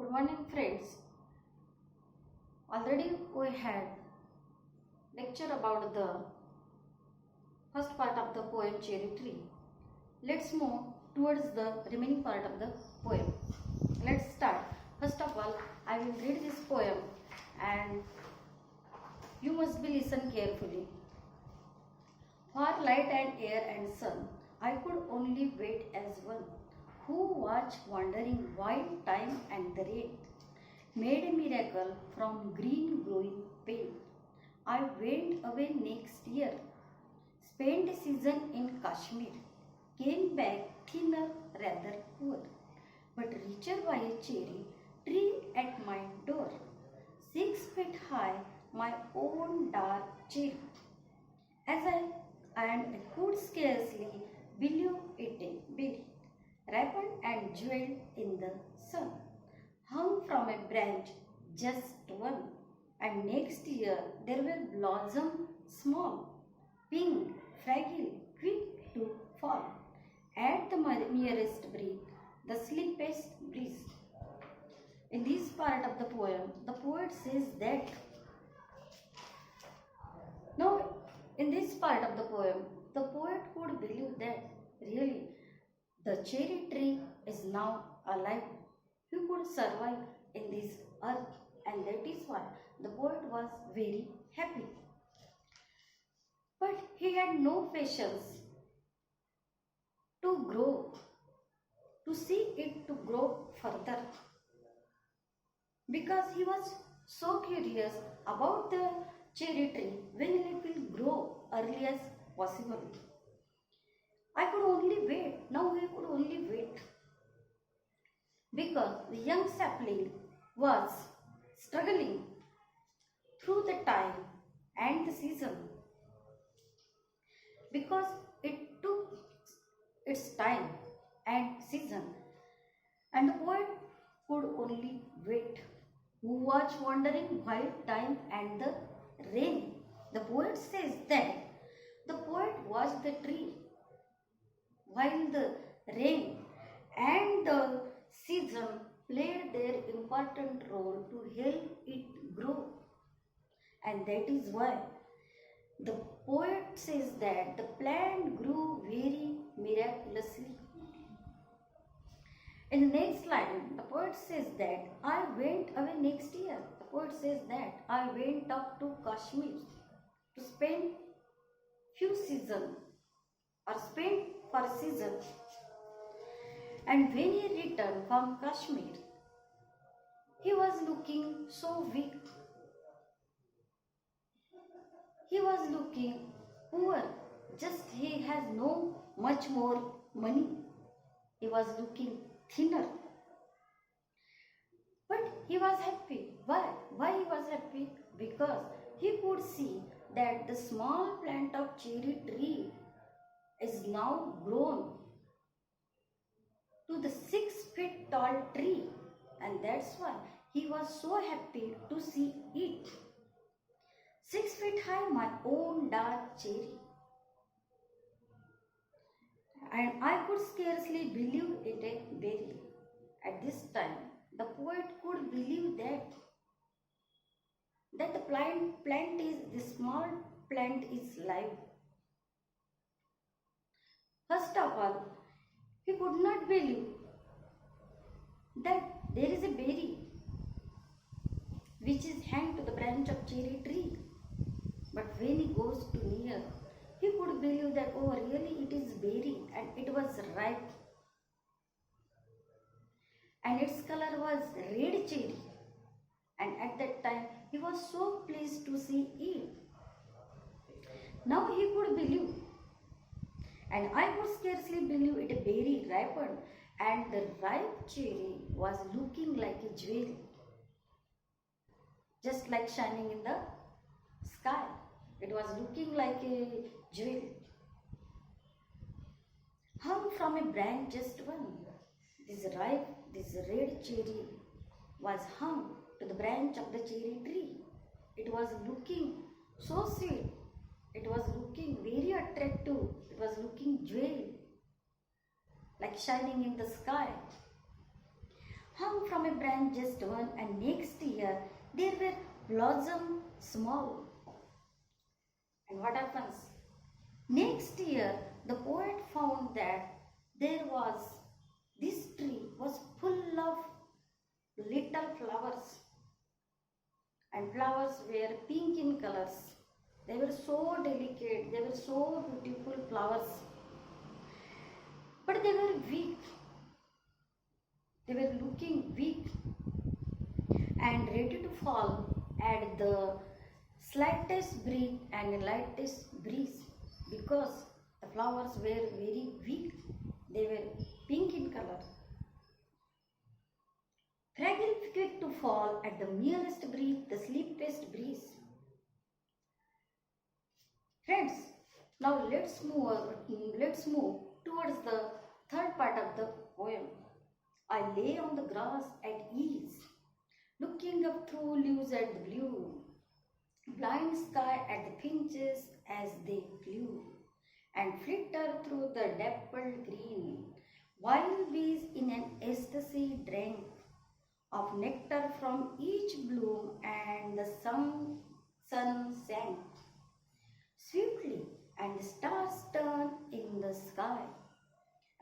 Good morning, friends. Already we had lecture about the first part of the poem Cherry Tree. Let's move towards the remaining part of the poem. Let's start. First of all, I will read this poem and you must be listen carefully. For light and air and sun, I could only wait as one who watched wandering while time and the rain made a miracle from green growing pain. I went away next year, spent a season in Kashmir, came back thinner, rather poor, but richer by a cherry tree at my door. 6 feet high, my own dark cherry. As I could scarcely believe it a berry, ripened and jeweled in the sun, hung from a branch, just one. And next year there were blossom small, pink, fragile, quick to fall. At the merest breeze, the slippest breeze. In this part of the poem, the poet says that. Now, in this part of the poem, the poet could believe that really the cherry tree is now alive. He could survive in this earth, and that is why the poet was very happy. But he had no patience to grow, to see it to grow further, because he was so curious about the cherry tree when it will grow early as possible. I could only wait. Now he could only wait, because the young sapling was struggling through the time and the season, because it took its time and season, and the poet could only wait, who was wandering while time and the rain. The poet says that the poet watched the tree while the rain and the season played their important role to help it grow. And that is why the poet says that the plant grew very miraculously. In the next line, the poet says that I went away next year. The poet says that I went up to Kashmir to spend few seasons, or spend for a season. And when he returned from Kashmir, he was looking so weak. He was looking poor. Just he has no much more money. He was looking thinner. But he was happy. Why? Why he was happy? Because he could see that the small plant of cherry tree is now grown to the 6 feet tall tree, and that's why he was so happy to see it. 6 feet high, my own dark cherry. And I could scarcely believe it a berry. At this time, the poet could believe that the small plant is live. First of all, he could not believe that there is a berry which is hanged to the branch of cherry tree. But when he goes to near, he could believe that, oh, really it is berry and it was ripe. And its color was red cherry. And at that time, he was so pleased to see it. Now he could believe. And I could scarcely believe it a berry ripened, and the ripe cherry was looking like a jewel, just like shining in the sky. It was looking like a jewel, hung from a branch just one. This red cherry was hung to the branch of the cherry tree. It was looking so sweet. It was looking very attractive. It was looking jewel, like shining in the sky. hung from a branch just one, and next year there were blossom small. And what happens? Next year the poet found that this tree was full of little flowers, and flowers were pink in colors. They were so delicate, they were so beautiful flowers, but they were weak. They were looking weak and ready to fall at the slightest breeze and lightest breeze, because the flowers were very weak. They were pink in color. Fragile, quick to fall at the merest breeze, the sleepiest breeze. Friends, now let's move towards the third part of the poem. I lay on the grass at ease, looking up through leaves at the blue, blind sky at the finches as they flew, and flitter through the dappled green. Wild bees in an ecstasy drank of nectar from each bloom, and the sun sank swiftly, and the stars turned in the sky,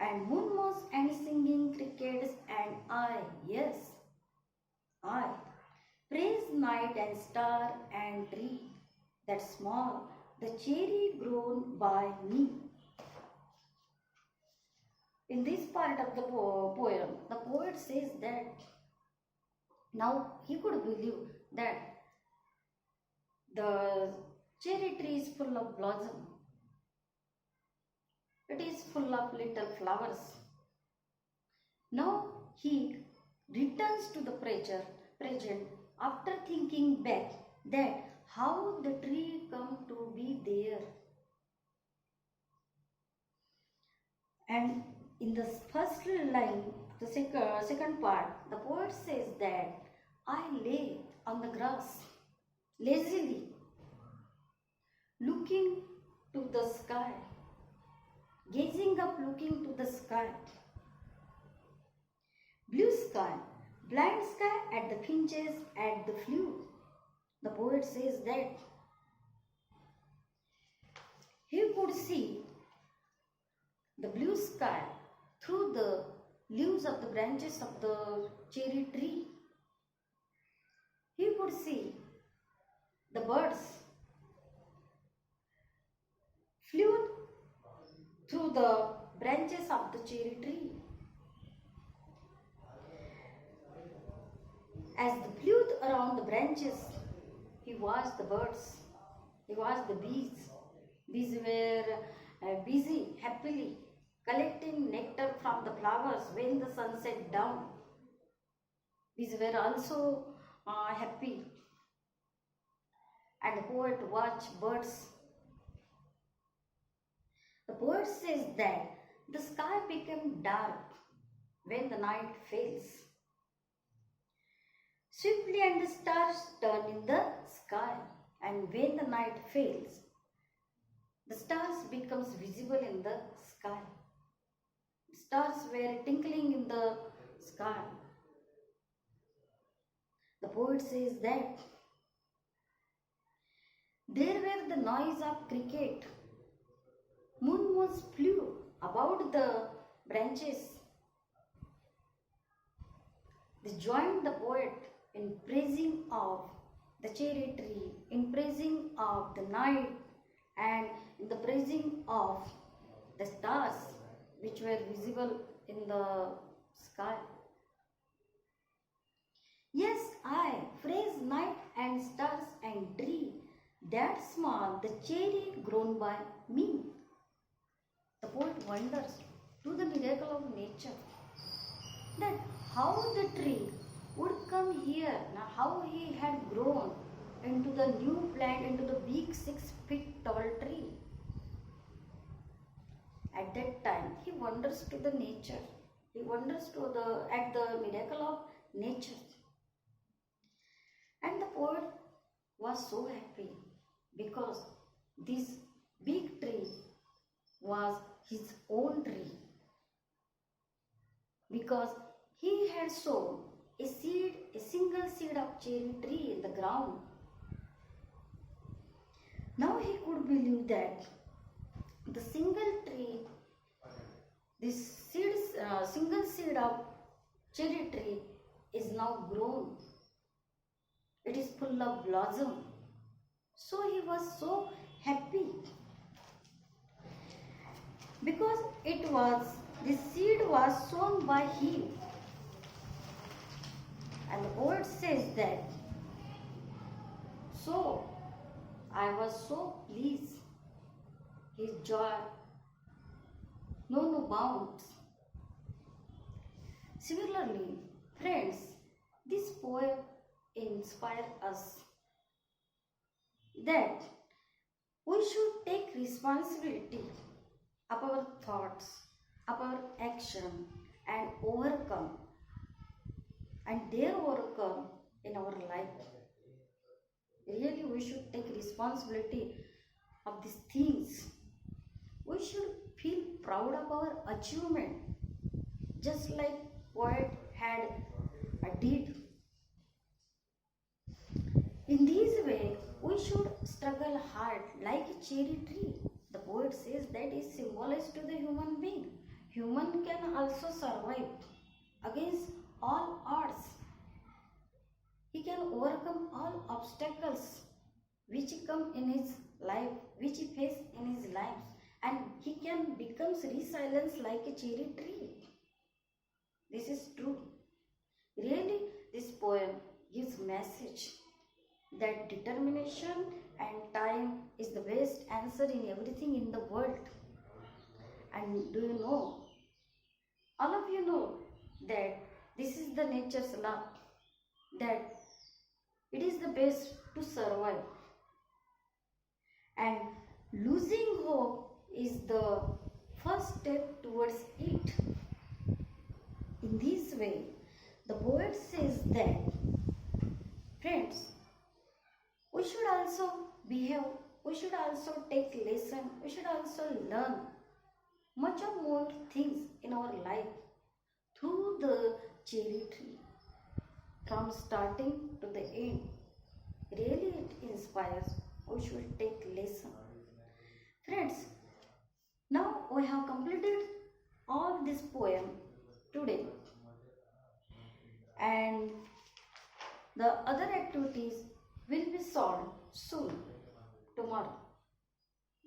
and moon was and singing crickets, and yes, I praise night and star and tree, that small, the cherry grown by me. In this part of the poem, the poet says that now he could believe that the cherry tree is full of blossom. It is full of little flowers. Now he returns to the present after thinking back that how the tree come to be there. And in the first line, the second part, the poet says that I lay on the grass lazily, looking to the sky, gazing up, looking to the sky. Blue sky, blind sky at the finches, at the flute. The poet says that he could see the blue sky through the leaves of the branches of the cherry tree. He could see the birds flew through the branches of the cherry tree. As they flew around the branches, he watched the birds, he watched the bees. Bees were busy, happily collecting nectar from the flowers when the sun set down. Bees were also happy. And the poet watched birds. The poet says that the sky became dark when the night fails. Swiftly, and the stars turn in the sky, and when the night fails, the stars becomes visible in the sky. The stars were twinkling in the sky. The poet says that there were the noise of cricket. Moon was flew about the branches. They joined the poet in praising of the cherry tree, in praising of the night, and in the praising of the stars which were visible in the sky. Yes, I praise night and stars and tree, that small, the cherry grown by me. The poet wonders to the miracle of nature, that how the tree would come here, now how he had grown into the new plant, into the big 6 feet tall tree. At that time, he wonders to the nature. He wonders at the miracle of nature. And the poet was so happy because this big tree was his own tree. Because he had sown of cherry tree in the ground. Now he could believe that the single seed of cherry tree is now grown. It is full of blossom. So he was so happy because the seed was sown by him. And the poet says that, so I was so pleased. His joy no bounds. Similarly, friends, this poem inspires us that we should take responsibility of our thoughts, of our action, and dare overcome in our life. Really, we should take responsibility of these things. We should feel proud of our achievement, just like poet had did. In this way, we should struggle hard like a cherry tree. The poet says that is symbolized to the human being. Human can also survive against all odds. He can overcome all obstacles which come in his life, which he faces in his life, and he can become resilient like a cherry tree. This is true. Really, this poem gives message that determination and time is the best answer in everything in the world. And do you know, all of you know that this is the nature's law, that it is the best to survive, and losing hope is the first step towards it. In this way, the poet says that, friends, we should also behave, we should also take lesson, we should also learn much of more things in our life through the cherry tree, from starting to the end. Really it inspires. We should take lesson. Friends, now we have completed all this poem today, and the other activities will be solved soon, tomorrow.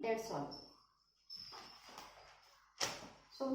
That's all. So,